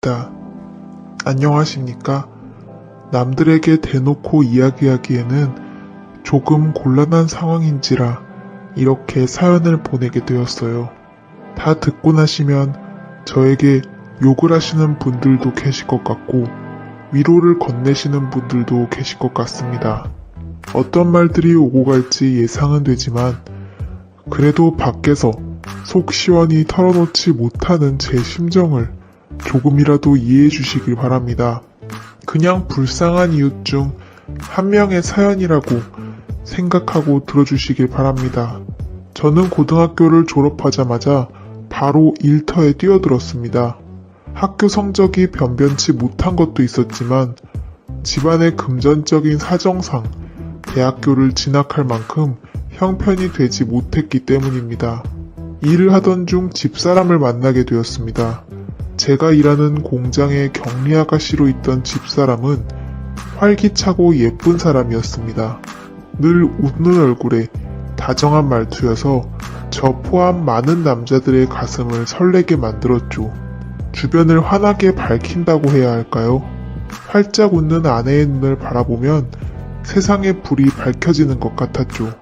있다. 안녕하십니까? 남들에게 대놓고 이야기하기에는 조금 곤란한 상황인지라 이렇게 사연을 보내게 되었어요. 다 듣고 나시면 저에게 욕을 하시는 분들도 계실 것 같고 위로를 건네시는 분들도 계실 것 같습니다. 어떤 말들이 오고 갈지 예상은 되지만 그래도 밖에서 속 시원히 털어놓지 못하는 제 심정을 조금이라도 이해해 주시길 바랍니다. 그냥 불쌍한 이웃 중 한 명의 사연이라고 생각하고 들어주시길 바랍니다. 저는 고등학교를 졸업하자마자 바로 일터에 뛰어들었습니다. 학교 성적이 변변치 못한 것도 있었지만 집안의 금전적인 사정상 대학교를 진학할 만큼 형편이 되지 못했기 때문입니다. 일을 하던 중 집사람을 만나게 되었습니다. 제가 일하는 공장의 격리 아가씨로 있던 집사람은 활기차고 예쁜 사람이었습니다. 늘 웃는 얼굴에 다정한 말투여서 저 포함 많은 남자들의 가슴을 설레게 만들었죠. 주변을 환하게 밝힌다고 해야 할까요? 활짝 웃는 아내의 눈을 바라보면 세상의 불이 밝혀지는 것 같았죠.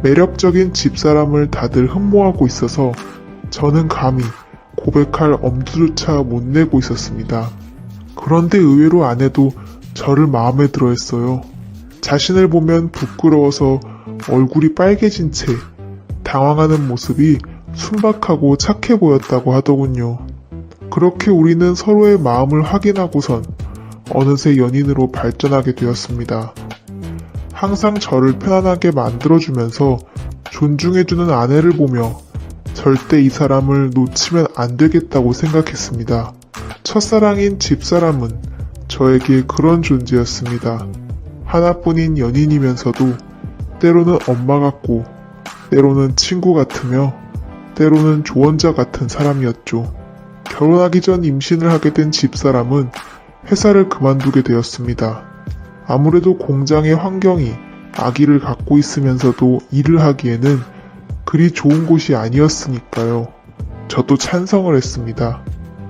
매력적인 집사람을 다들 흠모하고 있어서 저는 감히 고백할 엄두조차 못 내고 있었습니다. 그런데 의외로 아내도 저를 마음에 들어 했어요. 자신을 보면 부끄러워서 얼굴이 빨개진 채 당황하는 모습이 순박하고 착해 보였다고 하더군요. 그렇게 우리는 서로의 마음을 확인하고선 어느새 연인으로 발전하게 되었습니다. 항상 저를 편안하게 만들어주면서 존중해주는 아내를 보며 절대 이 사람을 놓치면 안 되겠다고 생각했습니다. 첫사랑인 집사람은 저에게 그런 존재였습니다. 하나뿐인 연인이면서도 때로는 엄마 같고 때로는 친구 같으며 때로는 조언자 같은 사람이었죠. 결혼하기 전 임신을 하게 된 집사람은 회사를 그만두게 되었습니다. 아무래도 공장의 환경이 아기를 갖고 있으면서도 일을 하기에는 그리 좋은 곳이 아니었으니까요. 저도 찬성을 했습니다.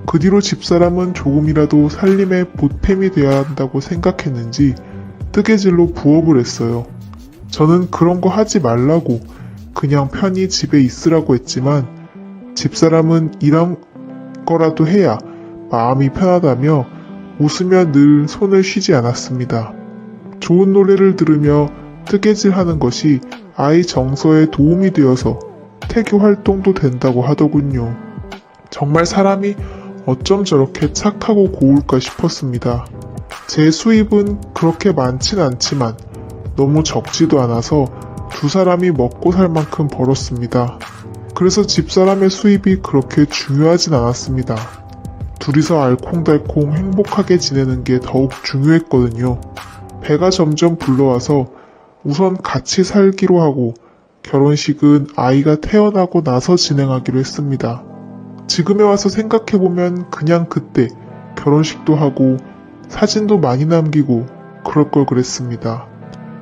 그 뒤로 집사람은 조금이라도 살림에 보탬이 되어야 한다고 생각했는지 뜨개질로 부업을 했어요. 저는 그런 거 하지 말라고 그냥 편히 집에 있으라고 했지만 집사람은 이런 거라도 해야 마음이 편하다며 웃으며 늘 손을 쉬지 않았습니다. 좋은 노래를 들으며 뜨개질 하는 것이 아이 정서에 도움이 되어서 태교 활동도 된다고 하더군요. 정말 사람이 어쩜 저렇게 착하고 고울까 싶었습니다. 제 수입은 그렇게 많진 않지만 너무 적지도 않아서 두 사람이 먹고 살 만큼 벌었습니다. 그래서 집사람의 수입이 그렇게 중요하진 않았습니다. 둘이서 알콩달콩 행복하게 지내는 게 더욱 중요했거든요. 배가 점점 불러와서 우선 같이 살기로 하고 결혼식은 아이가 태어나고 나서 진행하기로 했습니다. 지금에 와서 생각해보면 그냥 그때 결혼식도 하고 사진도 많이 남기고 그럴 걸 그랬습니다.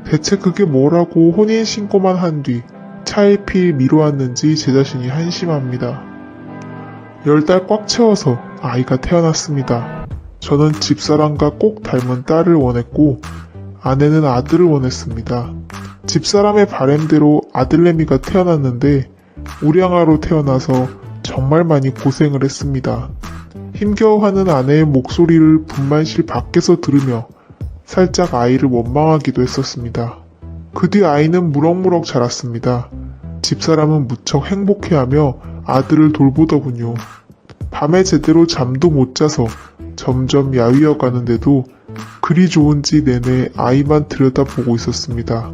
대체 그게 뭐라고 혼인신고만 한 뒤 차일피일 미뤄왔는지 제 자신이 한심합니다. 10달 꽉 채워서 아이가 태어났습니다. 저는 집사람과 꼭 닮은 딸을 원했고 아내는 아들을 원했습니다. 집사람의 바램대로 아들내미가 태어났는데 우량아로 태어나서 정말 많이 고생을 했습니다. 힘겨워하는 아내의 목소리를 분만실 밖에서 들으며 살짝 아이를 원망하기도 했었습니다. 그 뒤 아이는 무럭무럭 자랐습니다. 집사람은 무척 행복해하며 아들을 돌보더군요. 밤에 제대로 잠도 못 자서 점점 야위어 가는데도 그리 좋은지 내내 아이만 들여다보고 있었습니다.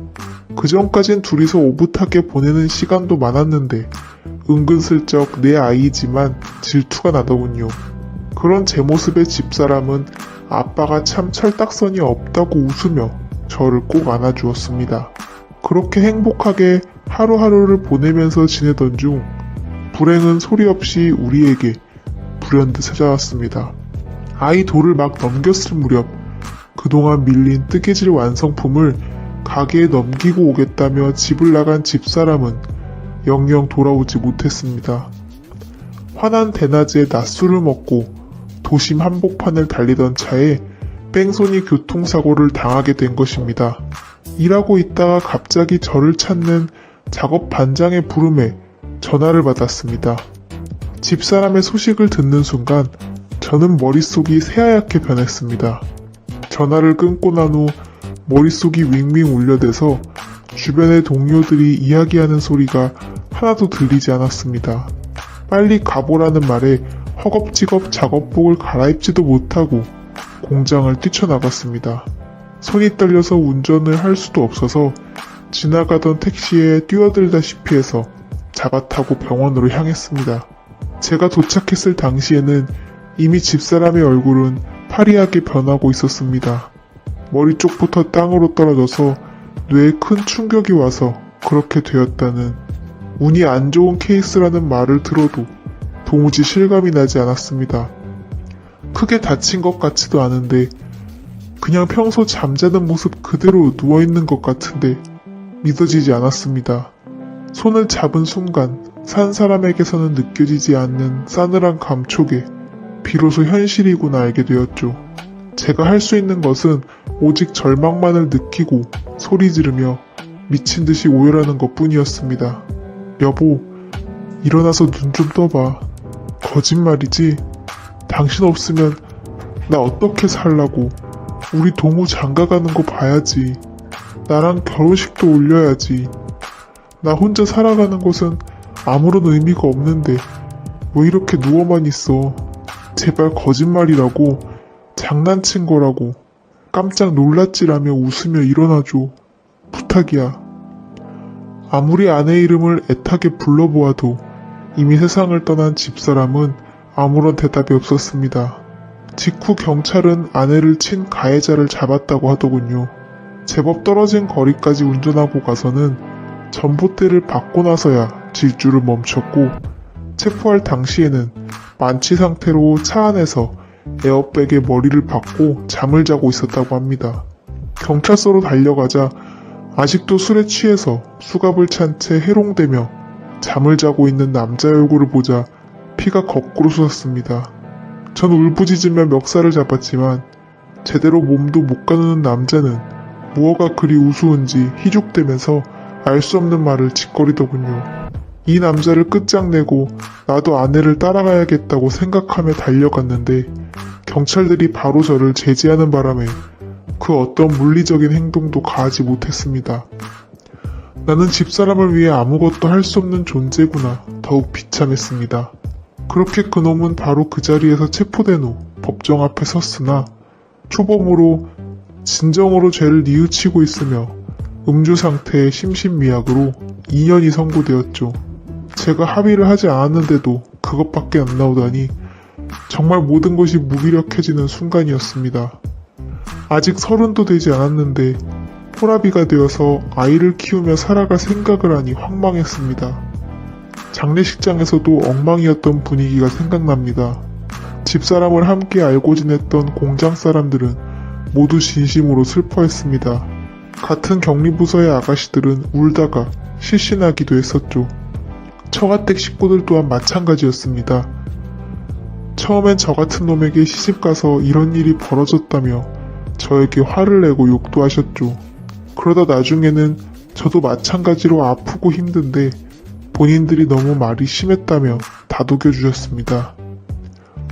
그전까진 둘이서 오붓하게 보내는 시간도 많았는데 은근슬쩍 내 아이지만 질투가 나더군요. 그런 제 모습에 집사람은 아빠가 참 철딱선이 없다고 웃으며 저를 꼭 안아주었습니다. 그렇게 행복하게 하루하루를 보내면서 지내던 중 불행은 소리 없이 우리에게 불현듯 찾아왔습니다. 아이 돌을 막 넘겼을 무렵 그동안 밀린 뜨개질 완성품을 가게에 넘기고 오겠다며 집을 나간 집사람은 영영 돌아오지 못했습니다. 화난 대낮에 낮술을 먹고 도심 한복판을 달리던 차에 뺑소니 교통사고를 당하게 된 것입니다. 일하고 있다가 갑자기 저를 찾는 작업 반장의 부름에 전화를 받았습니다. 집사람의 소식을 듣는 순간 저는 머릿속이 새하얗게 변했습니다. 전화를 끊고 난 후 머릿속이 윙윙 울려대서 주변의 동료들이 이야기하는 소리가 하나도 들리지 않았습니다. 빨리 가보라는 말에 허겁지겁 작업복을 갈아입지도 못하고 공장을 뛰쳐나갔습니다. 손이 떨려서 운전을 할 수도 없어서 지나가던 택시에 뛰어들다시피 해서 자가타고 병원으로 향했습니다. 제가 도착했을 당시에는 이미 집사람의 얼굴은 파리하게 변하고 있었습니다. 머리 쪽부터 땅으로 떨어져서 뇌에 큰 충격이 와서 그렇게 되었다는 운이 안 좋은 케이스라는 말을 들어도 도무지 실감이 나지 않았습니다. 크게 다친 것 같지도 않은데 그냥 평소 잠자는 모습 그대로 누워있는 것 같은데 믿어지지 않았습니다. 손을 잡은 순간 산 사람에게서는 느껴지지 않는 싸늘한 감촉에 비로소 현실이구나 알게 되었죠. 제가 할 수 있는 것은 오직 절망만을 느끼고 소리 지르며 미친 듯이 오열하는 것 뿐이었습니다. 여보, 일어나서 눈 좀 떠봐. 거짓말이지? 당신 없으면 나 어떻게 살라고. 우리 동우 장가가는 거 봐야지. 나랑 결혼식도 올려야지. 나 혼자 살아가는 것은 아무런 의미가 없는데 왜 이렇게 누워만 있어. 제발 거짓말이라고. 장난친 거라고. 깜짝 놀랐지라며 웃으며 일어나줘. 부탁이야. 아무리 아내 이름을 애타게 불러보아도 이미 세상을 떠난 집사람은 아무런 대답이 없었습니다. 직후 경찰은 아내를 친 가해자를 잡았다고 하더군요. 제법 떨어진 거리까지 운전하고 가서는 전봇대를 받고 나서야 질주를 멈췄고 체포할 당시에는 만취 상태로 차 안에서 에어백에 머리를 박고 잠을 자고 있었다고 합니다. 경찰서로 달려가자 아직도 술에 취해서 수갑을 찬 채 해롱대며 잠을 자고 있는 남자의 얼굴을 보자 피가 거꾸로 솟았습니다. 전 울부짖으며 멱살을 잡았지만 제대로 몸도 못 가누는 남자는 무엇가 그리 우스운지 희죽대면서 알 수 없는 말을 짓거리더군요. 이 남자를 끝장내고 나도 아내를 따라가야겠다고 생각하며 달려갔는데 경찰들이 바로 저를 제지하는 바람에 그 어떤 물리적인 행동도 가하지 못했습니다. 나는 집사람을 위해 아무것도 할 수 없는 존재구나 더욱 비참했습니다. 그렇게 그놈은 바로 그 자리에서 체포된 후 법정 앞에 섰으나 초범으로 진정으로 죄를 뉘우치고 있으며 음주 상태의 심신미약으로 2년이 선고되었죠. 제가 합의를 하지 않았는데도 그것밖에 안 나오다니 정말 모든 것이 무기력해지는 순간이었습니다. 아직 30도 되지 않았는데 호라비가 되어서 아이를 키우며 살아갈 생각을 하니 황망했습니다. 장례식장에서도 엉망이었던 분위기가 생각납니다. 집사람을 함께 알고 지냈던 공장 사람들은 모두 진심으로 슬퍼했습니다. 같은 격리부서의 아가씨들은 울다가 실신하기도 했었죠. 처가댁 식구들 또한 마찬가지였습니다. 처음엔 저 같은 놈에게 시집가서 이런 일이 벌어졌다며 저에게 화를 내고 욕도 하셨죠. 그러다 나중에는 저도 마찬가지로 아프고 힘든데 본인들이 너무 말이 심했다며 다독여 주셨습니다.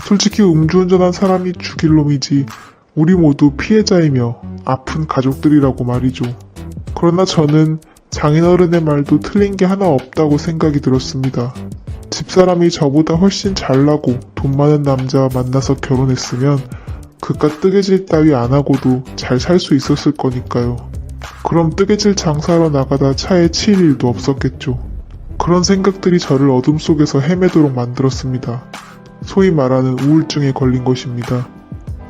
솔직히 음주운전한 사람이 죽일 놈이지 우리 모두 피해자이며 아픈 가족들이라고 말이죠. 그러나 저는 장인어른의 말도 틀린 게 하나 없다고 생각이 들었습니다. 집사람이 저보다 훨씬 잘나고 돈 많은 남자와 만나서 결혼했으면 그깟 뜨개질 따위 안 하고도 잘 살 수 있었을 거니까요. 그럼 뜨개질 장사하러 나가다 차에 치일 일도 없었겠죠. 그런 생각들이 저를 어둠 속에서 헤매도록 만들었습니다. 소위 말하는 우울증에 걸린 것입니다.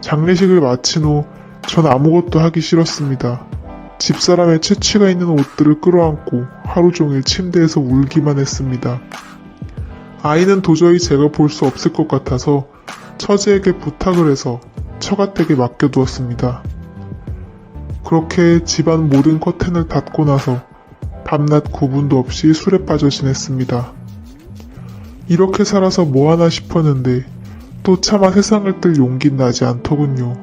장례식을 마친 후 전 아무것도 하기 싫었습니다. 집사람의 채취가 있는 옷들을 끌어안고 하루 종일 침대에서 울기만 했습니다. 아이는 도저히 제가 볼 수 없을 것 같아서 처제에게 부탁을 해서 처가댁에 맡겨두었습니다. 그렇게 집안 모든 커튼을 닫고 나서 밤낮 구분도 없이 술에 빠져 지냈습니다. 이렇게 살아서 뭐하나 싶었는데 아직도 차마 세상을 뜰 용기는 나지 않더군요.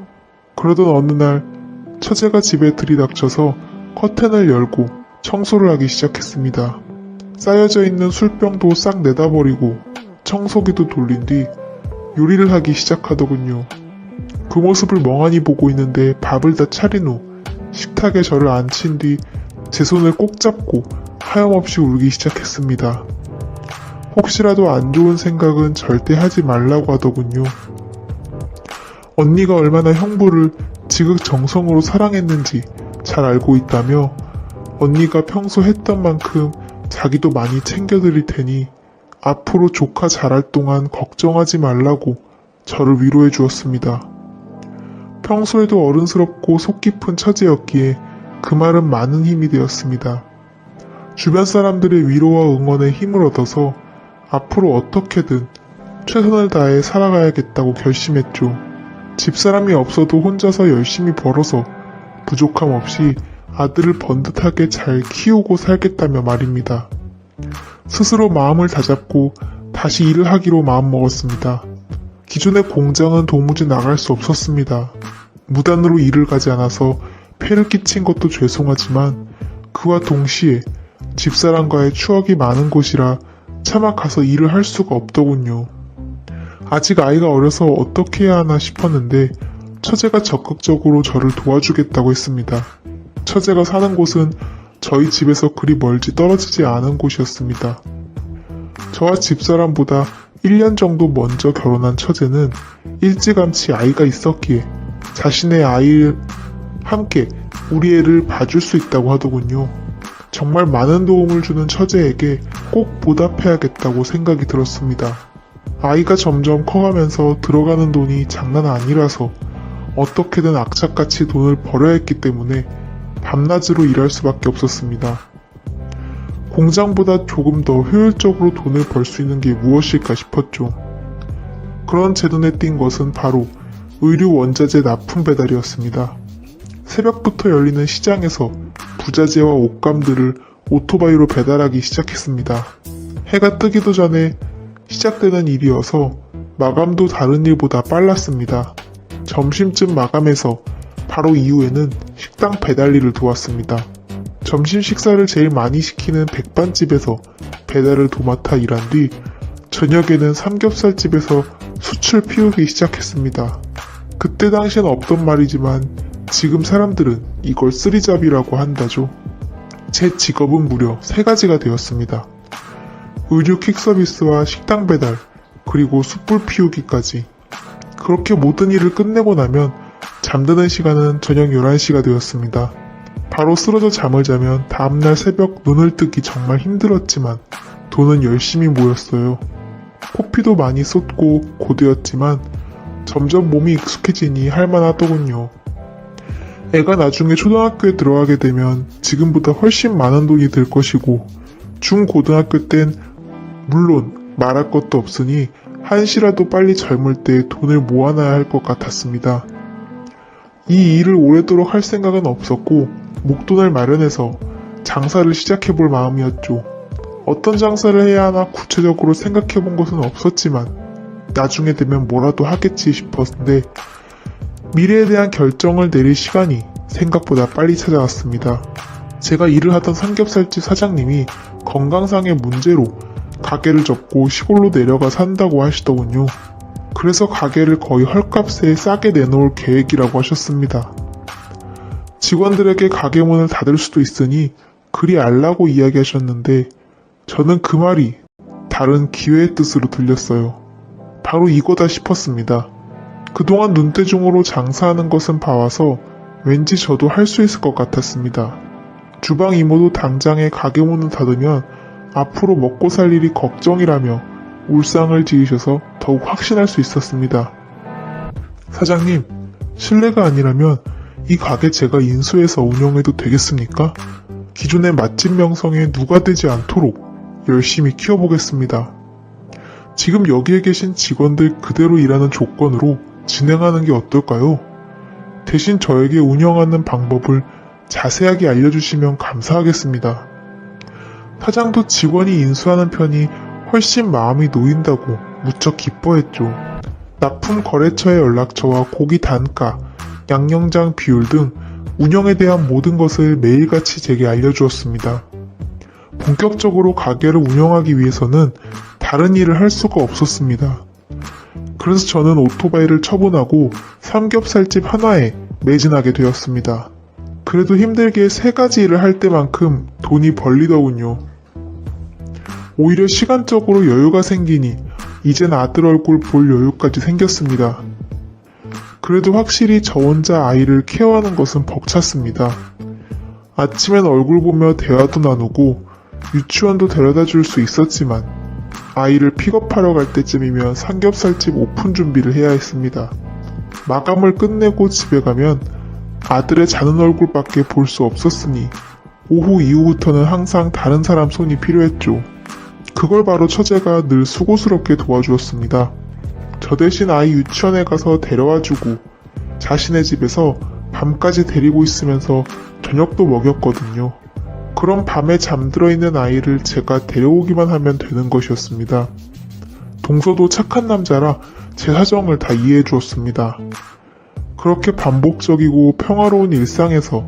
그러던 어느 날 처제가 집에 들이닥쳐서 커튼을 열고 청소를 하기 시작했습니다. 쌓여져 있는 술병도 싹 내다버리고 청소기도 돌린 뒤 요리를 하기 시작하더군요. 그 모습을 멍하니 보고 있는데 밥을 다 차린 후 식탁에 저를 앉힌 뒤 제 손을 꼭 잡고 하염없이 울기 시작했습니다. 혹시라도 안 좋은 생각은 절대 하지 말라고 하더군요. 언니가 얼마나 형부를 지극정성으로 사랑했는지 잘 알고 있다며 언니가 평소 했던 만큼 자기도 많이 챙겨드릴 테니 앞으로 조카 자랄 동안 걱정하지 말라고 저를 위로해 주었습니다. 평소에도 어른스럽고 속 깊은 처제였기에 그 말은 많은 힘이 되었습니다. 주변 사람들의 위로와 응원에 힘을 얻어서 앞으로 어떻게든 최선을 다해 살아가야겠다고 결심했죠. 집사람이 없어도 혼자서 열심히 벌어서 부족함 없이 아들을 번듯하게 잘 키우고 살겠다며 말입니다. 스스로 마음을 다잡고 다시 일을 하기로 마음먹었습니다. 기존의 공장은 도무지 나갈 수 없었습니다. 무단으로 일을 가지 않아서 폐를 끼친 것도 죄송하지만 그와 동시에 집사람과의 추억이 많은 곳이라 차마 가서 일을 할 수가 없더군요. 아직 아이가 어려서 어떻게 해야 하나 싶었는데 처제가 적극적으로 저를 도와주겠다고 했습니다. 처제가 사는 곳은 저희 집에서 그리 멀지 떨어지지 않은 곳이었습니다. 저와 집사람보다 1년 정도 먼저 결혼한 처제는 일찌감치 아이가 있었기에 자신의 아이를 함께 우리 애를 봐줄 수 있다고 하더군요. 정말 많은 도움을 주는 처제에게 꼭 보답해야겠다고 생각이 들었습니다. 아이가 점점 커가면서 들어가는 돈이 장난 아니라서 어떻게든 악착같이 돈을 벌어야 했기 때문에 밤낮으로 일할 수밖에 없었습니다. 공장보다 조금 더 효율적으로 돈을 벌 수 있는 게 무엇일까 싶었죠. 그런 제 눈에 띈 것은 바로 의류 원자재 납품 배달이었습니다. 새벽부터 열리는 시장에서 부자재와 옷감들을 오토바이로 배달하기 시작했습니다. 해가 뜨기도 전에 시작되는 일이어서 마감도 다른 일보다 빨랐습니다. 점심쯤 마감해서 바로 이후에는 식당 배달 일을 도왔습니다. 점심 식사를 제일 많이 시키는 백반집에서 배달을 도맡아 일한 뒤 저녁에는 삼겹살집에서 숯을 피우기 시작했습니다. 그때 당시엔 없던 말이지만 지금 사람들은 이걸 쓰리잡이라고 한다죠. 제 직업은 무려 3가지가 되었습니다. 의류 퀵 서비스와 식당 배달, 그리고 숯불 피우기까지. 그렇게 모든 일을 끝내고 나면 잠드는 시간은 저녁 11시가 되었습니다. 바로 쓰러져 잠을 자면 다음날 새벽 눈을 뜨기 정말 힘들었지만 돈은 열심히 모였어요. 코피도 많이 쏟고 고되었지만 점점 몸이 익숙해지니 할만하더군요. 애가 나중에 초등학교에 들어가게 되면 지금보다 훨씬 많은 돈이 들 것이고 중고등학교 땐 물론 말할 것도 없으니 한시라도 빨리 젊을 때 돈을 모아놔야 할 것 같았습니다. 이 일을 오래도록 할 생각은 없었고 목돈을 마련해서 장사를 시작해볼 마음이었죠. 어떤 장사를 해야 하나 구체적으로 생각해본 것은 없었지만 나중에 되면 뭐라도 하겠지 싶었는데 미래에 대한 결정을 내릴 시간이 생각보다 빨리 찾아왔습니다. 제가 일을 하던 삼겹살집 사장님이 건강상의 문제로 가게를 접고 시골로 내려가 산다고 하시더군요. 그래서 가게를 거의 헐값에 싸게 내놓을 계획이라고 하셨습니다. 직원들에게 가게 문을 닫을 수도 있으니 그리 알라고 이야기하셨는데 저는 그 말이 다른 기회의 뜻으로 들렸어요. 바로 이거다 싶었습니다. 그동안 눈대중으로 장사하는 것은 봐와서 왠지 저도 할 수 있을 것 같았습니다. 주방 이모도 당장에 가게 문을 닫으면 앞으로 먹고 살 일이 걱정이라며 울상을 지으셔서 더욱 확신할 수 있었습니다. 사장님, 실례가 아니라면 이 가게 제가 인수해서 운영해도 되겠습니까? 기존의 맛집 명성에 누가 되지 않도록 열심히 키워보겠습니다. 지금 여기에 계신 직원들 그대로 일하는 조건으로 진행하는 게 어떨까요? 대신 저에게 운영하는 방법을 자세하게 알려주시면 감사하겠습니다. 사장도 직원이 인수하는 편이 훨씬 마음이 놓인다고 무척 기뻐했죠. 납품 거래처의 연락처와 고기 단가, 양념장 비율 등 운영에 대한 모든 것을 매일같이 제게 알려주었습니다. 본격적으로 가게를 운영하기 위해서는 다른 일을 할 수가 없었습니다. 그래서 저는 오토바이를 처분하고 삼겹살집 하나에 매진하게 되었습니다. 그래도 힘들게 3가지 일을 할 때만큼 돈이 벌리더군요. 오히려 시간적으로 여유가 생기니 이젠 아들 얼굴 볼 여유까지 생겼습니다. 그래도 확실히 저 혼자 아이를 케어하는 것은 벅찼습니다. 아침엔 얼굴 보며 대화도 나누고 유치원도 데려다 줄 수 있었지만 아이를 픽업하러 갈 때쯤이면 삼겹살집 오픈 준비를 해야 했습니다. 마감을 끝내고 집에 가면 아들의 자는 얼굴밖에 볼 수 없었으니 오후 이후부터는 항상 다른 사람 손이 필요했죠. 그걸 바로 처제가 늘 수고스럽게 도와주었습니다. 저 대신 아이 유치원에 가서 데려와주고 자신의 집에서 밤까지 데리고 있으면서 저녁도 먹였거든요. 그럼 밤에 잠들어 있는 아이를 제가 데려오기만 하면 되는 것이었습니다. 동서도 착한 남자라 제 사정을 다 이해해 주었습니다. 그렇게 반복적이고 평화로운 일상에서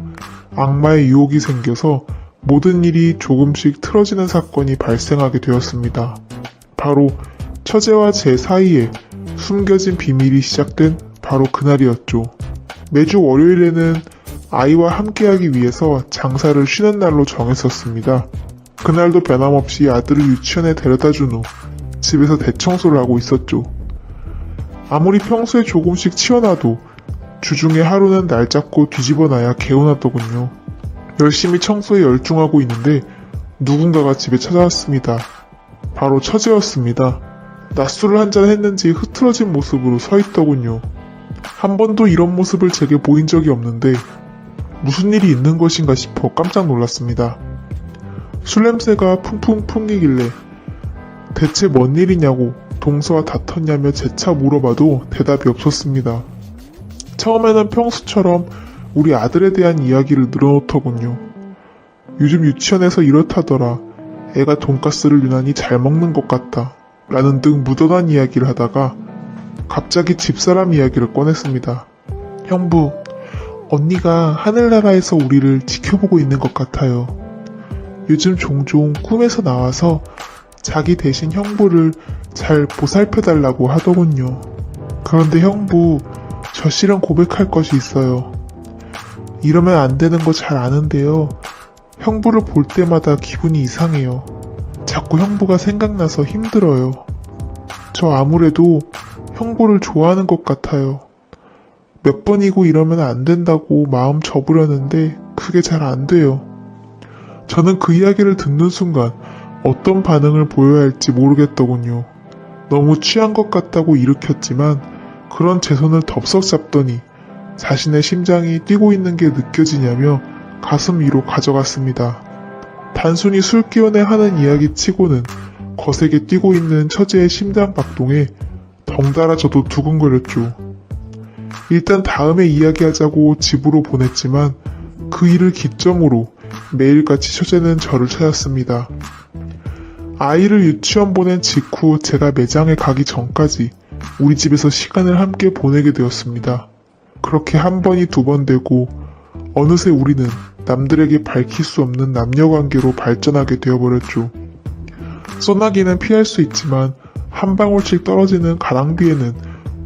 악마의 유혹이 생겨서 모든 일이 조금씩 틀어지는 사건이 발생하게 되었습니다. 바로 처제와 제 사이에 숨겨진 비밀이 시작된 바로 그날이었죠. 매주 월요일에는 아이와 함께하기 위해서 장사를 쉬는 날로 정했었습니다. 그날도 변함없이 아들을 유치원에 데려다 준 후 집에서 대청소를 하고 있었죠. 아무리 평소에 조금씩 치워놔도 주중에 하루는 날 잡고 뒤집어놔야 개운하더군요. 열심히 청소에 열중하고 있는데 누군가가 집에 찾아왔습니다. 바로 처제였습니다. 낮술을 한잔 했는지 흐트러진 모습으로 서 있더군요. 한 번도 이런 모습을 제게 보인 적이 없는데 무슨 일이 있는 것인가 싶어 깜짝 놀랐습니다. 술 냄새가 풍풍 풍기길래 대체 뭔 일이냐고 동서와 다퉜냐며 재차 물어봐도 대답이 없었습니다. 처음에는 평소처럼 우리 아들에 대한 이야기를 늘어놓더군요. 요즘 유치원에서 이렇다더라. 애가 돈가스를 유난히 잘 먹는 것 같다. 라는 등 묻어난 이야기를 하다가 갑자기 집사람 이야기를 꺼냈습니다. 형부, 언니가 하늘나라에서 우리를 지켜보고 있는 것 같아요. 요즘 종종 꿈에서 나와서 자기 대신 형부를 잘 보살펴달라고 하더군요. 그런데 형부, 저 실은 고백할 것이 있어요. 이러면 안 되는 거 잘 아는데요. 형부를 볼 때마다 기분이 이상해요. 자꾸 형부가 생각나서 힘들어요. 저 아무래도 형부를 좋아하는 것 같아요. 몇 번이고 이러면 안 된다고 마음 접으려는데 그게 잘 안 돼요. 저는 그 이야기를 듣는 순간 어떤 반응을 보여야 할지 모르겠더군요. 너무 취한 것 같다고 일으켰지만 그런 제 손을 덥석 잡더니 자신의 심장이 뛰고 있는 게 느껴지냐며 가슴 위로 가져갔습니다. 단순히 술 기운에 하는 이야기 치고는 거세게 뛰고 있는 처제의 심장 박동에 덩달아 저도 두근거렸죠. 일단 다음에 이야기하자고 집으로 보냈지만 그 일을 기점으로 매일같이 처제는 저를 찾았습니다. 아이를 유치원 보낸 직후 제가 매장에 가기 전까지 우리 집에서 시간을 함께 보내게 되었습니다. 그렇게 한 번이 두 번 되고 어느새 우리는 남들에게 밝힐 수 없는 남녀관계로 발전하게 되어버렸죠. 소나기는 피할 수 있지만 한 방울씩 떨어지는 가랑비에는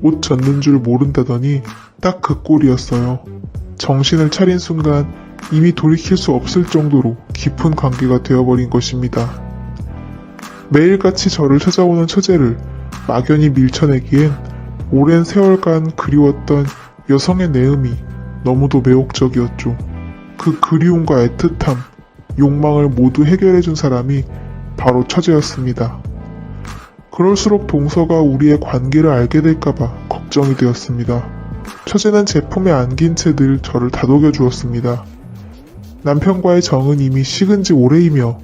옷 젖는 줄 모른다더니 딱 그 꼴이었어요. 정신을 차린 순간 이미 돌이킬 수 없을 정도로 깊은 관계가 되어버린 것입니다. 매일같이 저를 찾아오는 처제를 막연히 밀쳐내기엔 오랜 세월간 그리웠던 여성의 내음이 너무도 매혹적이었죠. 그 그리움과 애틋함, 욕망을 모두 해결해준 사람이 바로 처제였습니다. 그럴수록 동서가 우리의 관계를 알게 될까봐 걱정이 되었습니다. 처제는 제품에 안긴 채 늘 저를 다독여 주었습니다. 남편과의 정은 이미 식은 지 오래이며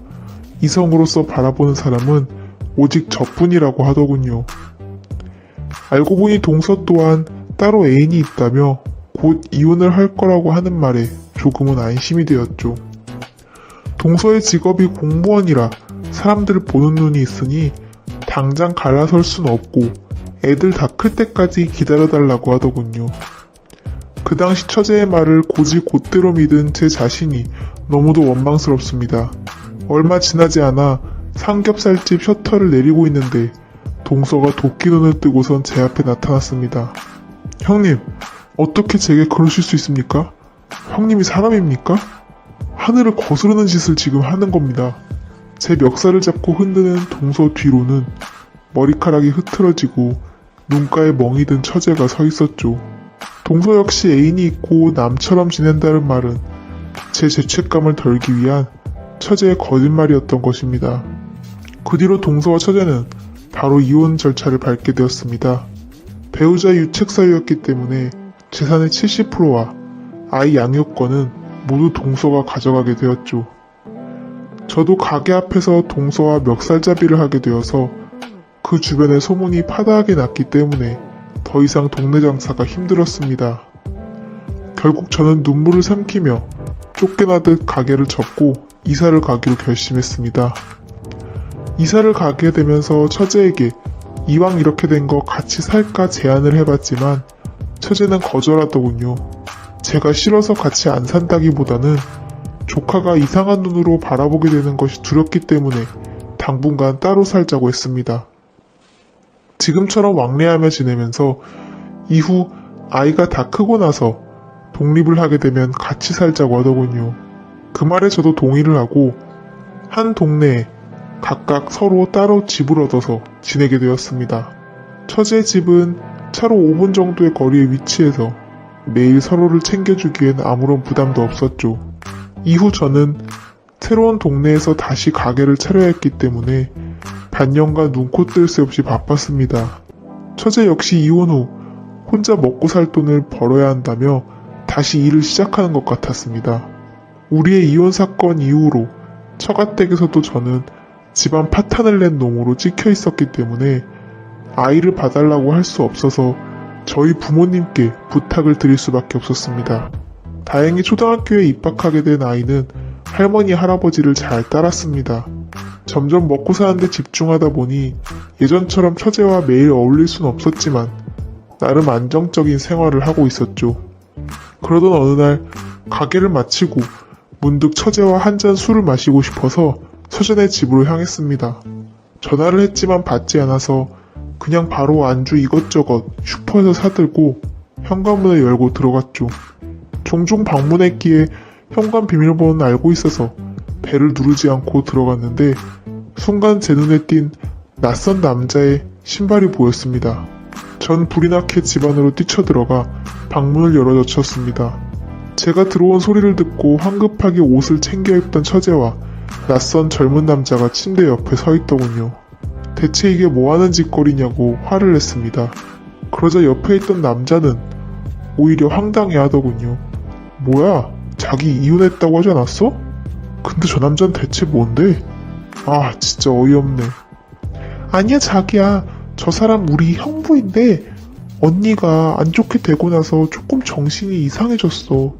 이성으로서 바라보는 사람은 오직 저뿐이라고 하더군요. 알고 보니 동서 또한 따로 애인이 있다며 곧 이혼을 할 거라고 하는 말에 조금은 안심이 되었죠. 동서의 직업이 공무원이라 사람들 보는 눈이 있으니 당장 갈라설 순 없고 애들 다 클 때까지 기다려달라고 하더군요. 그 당시 처제의 말을 고지 곧대로 믿은 제 자신이 너무도 원망스럽습니다. 얼마 지나지 않아 삼겹살집 셔터를 내리고 있는데 동서가 도끼 눈을 뜨고선 제 앞에 나타났습니다. 형님, 어떻게 제게 그러실 수 있습니까? 형님이 사람입니까? 하늘을 거스르는 짓을 지금 하는 겁니다. 제 멱살을 잡고 흔드는 동서 뒤로는 머리카락이 흐트러지고 눈가에 멍이 든 처제가 서 있었죠. 동서 역시 애인이 있고 남처럼 지낸다는 말은 제 죄책감을 덜기 위한 처제의 거짓말이었던 것입니다. 그 뒤로 동서와 처제는 바로 이혼 절차를 밟게 되었습니다. 배우자 유책 사유였기 때문에 재산의 70%와 아이 양육권은 모두 동서가 가져가게 되었죠. 저도 가게 앞에서 동서와 멱살잡이를 하게 되어서 그 주변에 소문이 파다하게 났기 때문에 더 이상 동네 장사가 힘들었습니다. 결국 저는 눈물을 삼키며 쫓겨나듯 가게를 접고 이사를 가기로 결심했습니다. 이사를 가게 되면서 처제에게 이왕 이렇게 된 거 같이 살까 제안을 해봤지만 처제는 거절하더군요. 제가 싫어서 같이 안 산다기보다는 조카가 이상한 눈으로 바라보게 되는 것이 두렵기 때문에 당분간 따로 살자고 했습니다. 지금처럼 왕래하며 지내면서 이후 아이가 다 크고 나서 독립을 하게 되면 같이 살자고 하더군요. 그 말에 저도 동의를 하고 한 동네에 각각 서로 따로 집을 얻어서 지내게 되었습니다. 처제의 집은 차로 5분 정도의 거리에 위치해서 매일 서로를 챙겨주기엔 아무런 부담도 없었죠. 이후 저는 새로운 동네에서 다시 가게를 차려야 했기 때문에 반년간 눈코 뜰 새 없이 바빴습니다. 처제 역시 이혼 후 혼자 먹고 살 돈을 벌어야 한다며 다시 일을 시작하는 것 같았습니다. 우리의 이혼 사건 이후로 처가댁에서도 저는 집안 파탄을 낸 놈으로 찍혀 있었기 때문에 아이를 봐달라고 할 수 없어서 저희 부모님께 부탁을 드릴 수밖에 없었습니다. 다행히 초등학교에 입학하게 된 아이는 할머니 할아버지를 잘 따랐습니다. 점점 먹고 사는데 집중하다 보니 예전처럼 처제와 매일 어울릴 순 없었지만 나름 안정적인 생활을 하고 있었죠. 그러던 어느 날 가게를 마치고 문득 처제와 한 잔 술을 마시고 싶어서 처제네 집으로 향했습니다. 전화를 했지만 받지 않아서 그냥 바로 안주 이것저것 슈퍼에서 사들고 현관문을 열고 들어갔죠. 종종 방문했기에 현관 비밀번호는 알고 있어서 벨을 누르지 않고 들어갔는데 순간 제 눈에 띈 낯선 남자의 신발이 보였습니다. 전 불이 나게 집 안으로 뛰쳐들어가 방문을 열어 젖혔습니다. 제가 들어온 소리를 듣고 황급하게 옷을 챙겨 입던 처제와 낯선 젊은 남자가 침대 옆에 서 있더군요. 대체 이게 뭐하는 짓거리냐고 화를 냈습니다. 그러자 옆에 있던 남자는 오히려 황당해 하더군요. 뭐야? 자기 이혼했다고 하지 않았어? 근데 저 남자는 대체 뭔데? 아, 진짜 어이없네. 아니야, 자기야. 저 사람 우리 형부인데 언니가 안 좋게 되고 나서 조금 정신이 이상해졌어.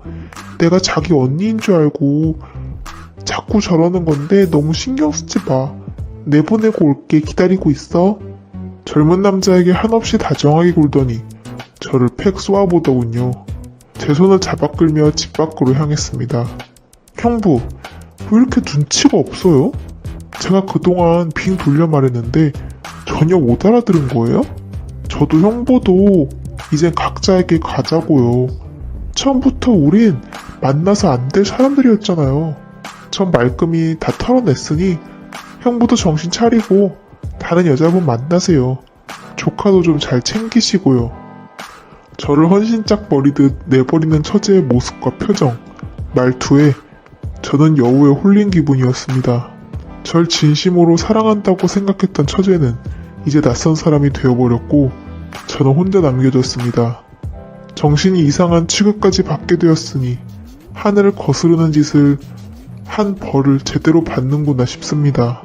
내가 자기 언니인 줄 알고 자꾸 저러는 건데 너무 신경 쓰지 마. 내보내고 올게. 기다리고 있어. 젊은 남자에게 한없이 다정하게 굴더니 저를 팩 쏘아보더군요. 제 손을 잡아 끌며 집 밖으로 향했습니다. 형부, 왜 이렇게 눈치가 없어요? 제가 그동안 빙 돌려 말했는데 전혀 못 알아들은 거예요? 저도 형부도 이젠 각자에게 가자고요. 처음부터 우린 만나서 안 될 사람들이었잖아요. 전 말끔히 다 털어냈으니 형부도 정신 차리고 다른 여자분 만나세요. 조카도 좀 잘 챙기시고요. 저를 헌신짝 버리듯 내버리는 처제의 모습과 표정, 말투에 저는 여우에 홀린 기분이었습니다. 절 진심으로 사랑한다고 생각했던 처제는 이제 낯선 사람이 되어버렸고 저는 혼자 남겨졌습니다. 정신이 이상한 취급까지 받게 되었으니 하늘을 거스르는 짓을 한 벌을 제대로 받는구나 싶습니다.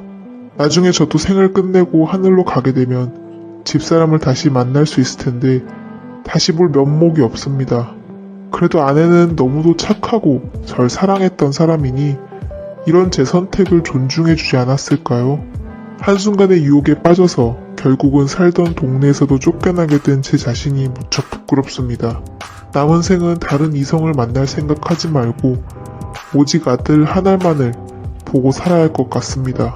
나중에 저도 생을 끝내고 하늘로 가게 되면 집사람을 다시 만날 수 있을 텐데 다시 볼 면목이 없습니다. 그래도 아내는 너무도 착하고 절 사랑했던 사람이니 이런 제 선택을 존중해주지 않았을까요? 한순간의 유혹에 빠져서 결국은 살던 동네에서도 쫓겨나게 된 제 자신이 무척 부끄럽습니다. 남은 생은 다른 이성을 만날 생각하지 말고 오직 아들 하나만을 보고 살아야 할 것 같습니다.